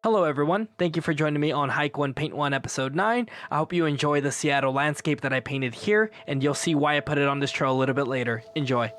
Hello, everyone. Thank you for joining me on Hike 1 Paint 1 Episode 9. I hope you enjoy the Seattle landscape that I painted here, and you'll see why I put it on this trail a little bit later. Enjoy.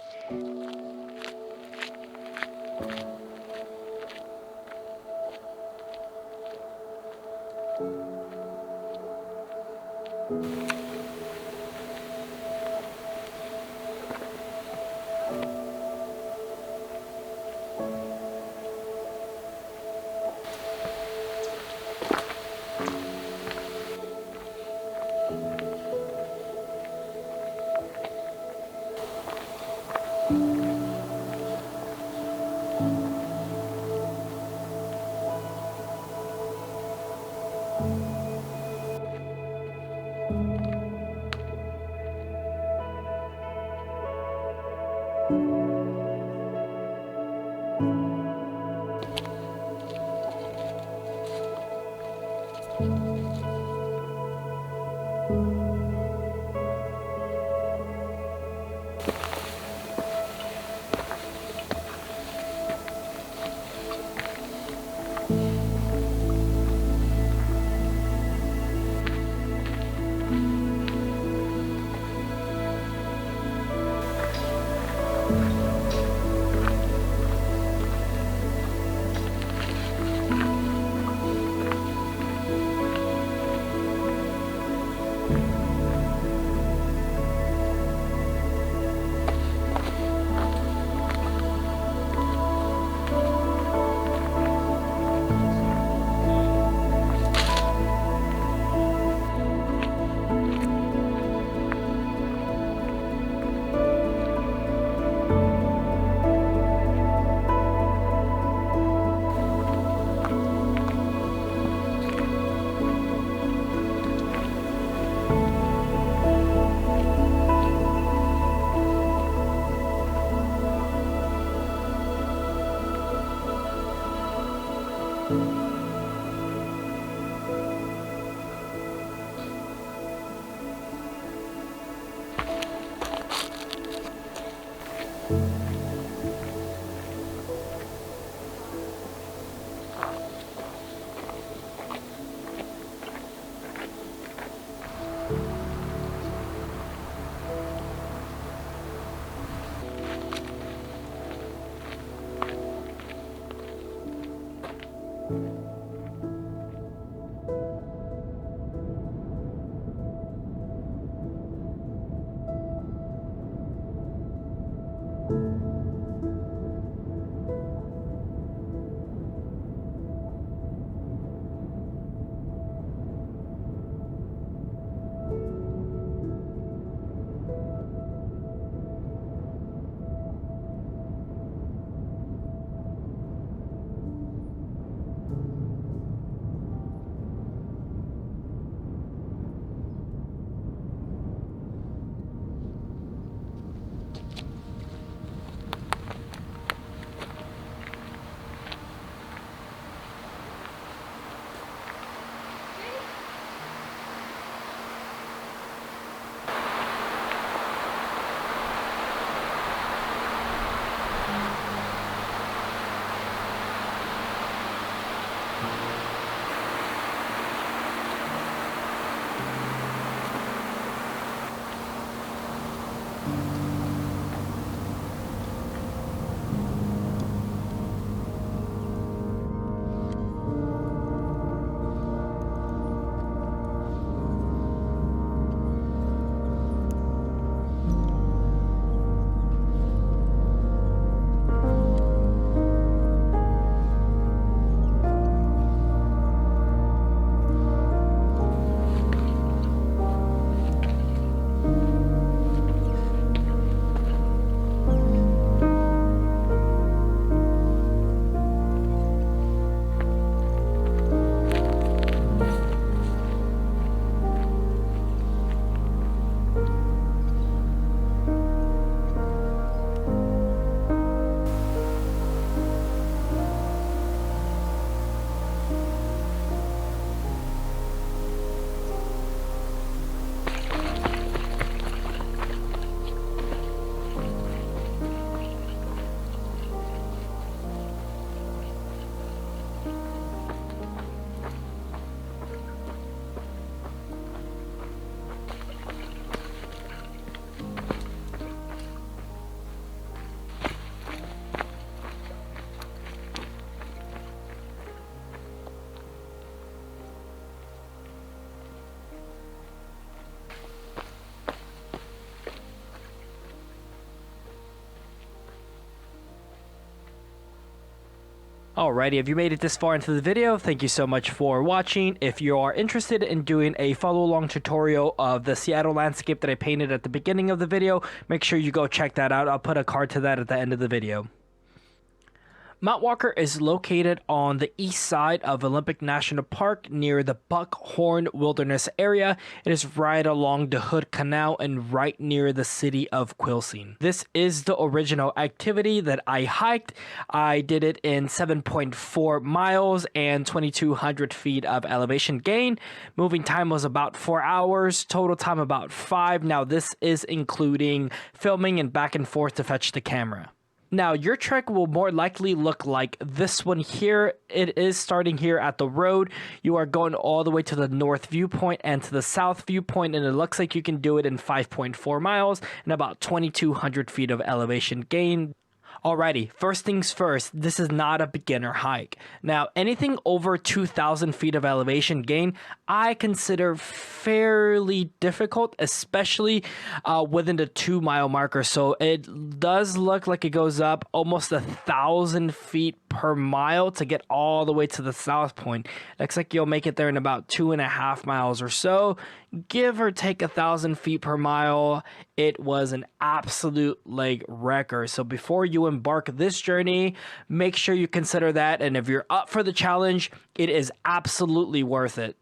Alrighty, if you made it this far into the video, thank you so much for watching. If you are interested in doing a follow-along tutorial of the Seattle landscape that I painted at the beginning of the video, make sure you go check that out. I'll put a card to that at the end of the video. Mount Walker is located on the east side of Olympic National Park near the Buckhorn Wilderness area. It is right along the Hood Canal and right near the city of Quilcene. This is the original activity that I hiked. I did it in 7.4 miles and 2,200 feet of elevation gain. Moving time was about 4 hours, total time about 5. Now this is including filming and back and forth to fetch the camera. Now, your trek will more likely look like this one here. It is starting here at the road. You are going all the way to the north viewpoint and to the south viewpoint, and it looks like you can do it in 5.4 miles and about 2,200 feet of elevation gain. Alrighty, first things first, this is not a beginner hike. Now, anything over 2,000 feet of elevation gain, I consider fairly difficult, especially within the 2-mile marker. So it does look like it goes up almost 1,000 feet per mile to get all the way to the south point. Looks like you'll make it there in about 2.5 miles or so. Give or take 1,000 feet per mile. It was an absolute leg wrecker. So before you embark this journey, make sure you consider that. And if you're up for the challenge, it is absolutely worth it.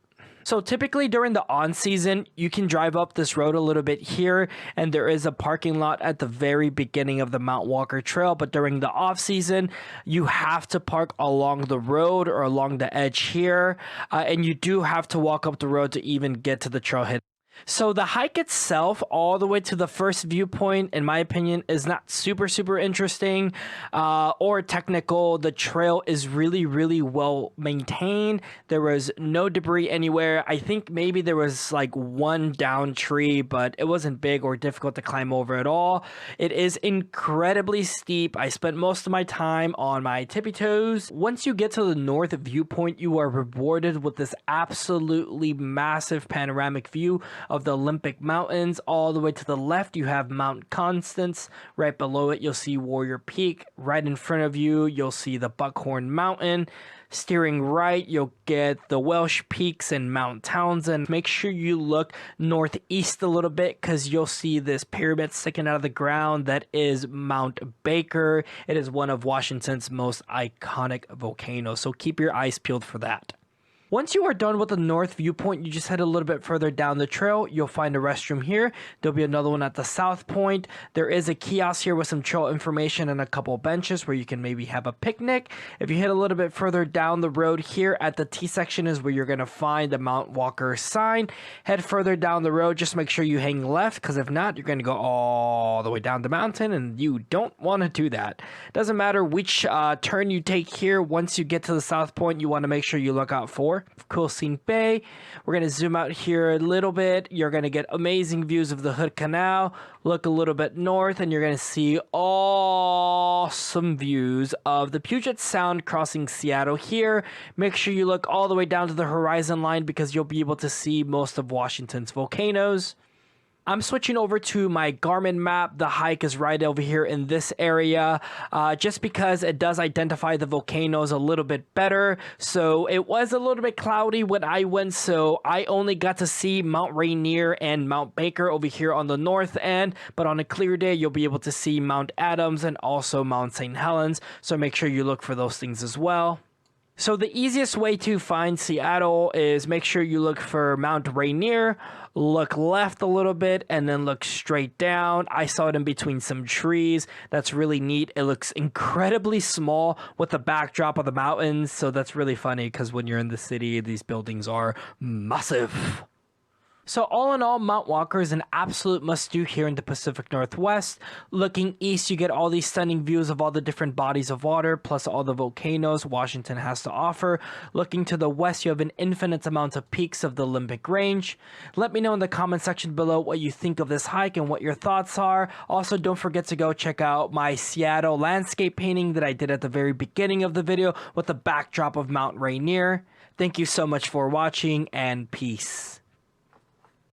So typically during the on season, you can drive up this road a little bit here, and there is a parking lot at the very beginning of the Mount Walker Trail. But during the off season, you have to park along the road or along the edge here, and you do have to walk up the road to even get to the trailhead. So the hike itself, all the way to the first viewpoint, in my opinion, is not super interesting or technical. The trail is really well maintained. There was no debris anywhere. I think maybe there was like one down tree, but it wasn't big or difficult to climb over at all. It is incredibly steep. I spent most of my time on my tippy toes. Once you get to the north viewpoint, you are rewarded with this absolutely massive panoramic view of the Olympic Mountains. All the way to the left, you have Mount Constance. Right below it, you'll see Warrior Peak. Right in front of you, you'll see the Buckhorn Mountain. Steering right, you'll get the Welsh Peaks and Mount Townsend. Make sure you look northeast a little bit because you'll see this pyramid sticking out of the ground. That is Mount Baker. It is one of Washington's most iconic volcanoes, so keep your eyes peeled for that. Once you are done with the north viewpoint, you just head a little bit further down the trail. You'll find a restroom here. There'll be another one at the south point. There is a kiosk here with some trail information and a couple benches where you can maybe have a picnic. If you head a little bit further down the road here at the T section is where you're going to find the Mount Walker sign. Head further down the road, just make sure you hang left, because if not, you're going to go all the way down the mountain, and you don't want to do that. Doesn't matter which turn you take here. Once you get to the south point, you want to make sure you look out for Quilcene Bay. We're going to zoom out here a little bit. You're going to get amazing views of the Hood Canal. Look a little bit north and you're going to see awesome views of the Puget Sound crossing Seattle here. Make sure you look all the way down to the horizon line because you'll be able to see most of Washington's volcanoes. I'm switching over to my Garmin map. The hike is right over here in this area, just because it does identify the volcanoes a little bit better. So it was a little bit cloudy when I went, so I only got to see Mount Rainier and Mount Baker over here on the north end. But on a clear day, you'll be able to see Mount Adams and also Mount St. Helens. So make sure you look for those things as well. So the easiest way to find Seattle is make sure you look for Mount Rainier, look left a little bit, and then look straight down. I saw it in between some trees. That's really neat. It looks incredibly small with the backdrop of the mountains, so that's really funny because when you're in the city, these buildings are massive. So all in all, Mount Walker is an absolute must-do here in the Pacific Northwest. Looking east, you get all these stunning views of all the different bodies of water, plus all the volcanoes Washington has to offer. Looking to the west, you have an infinite amount of peaks of the Olympic Range. Let me know in the comment section below what you think of this hike and what your thoughts are. Also, don't forget to go check out my Seattle landscape painting that I did at the very beginning of the video with the backdrop of Mount Rainier. Thank you so much for watching, and peace.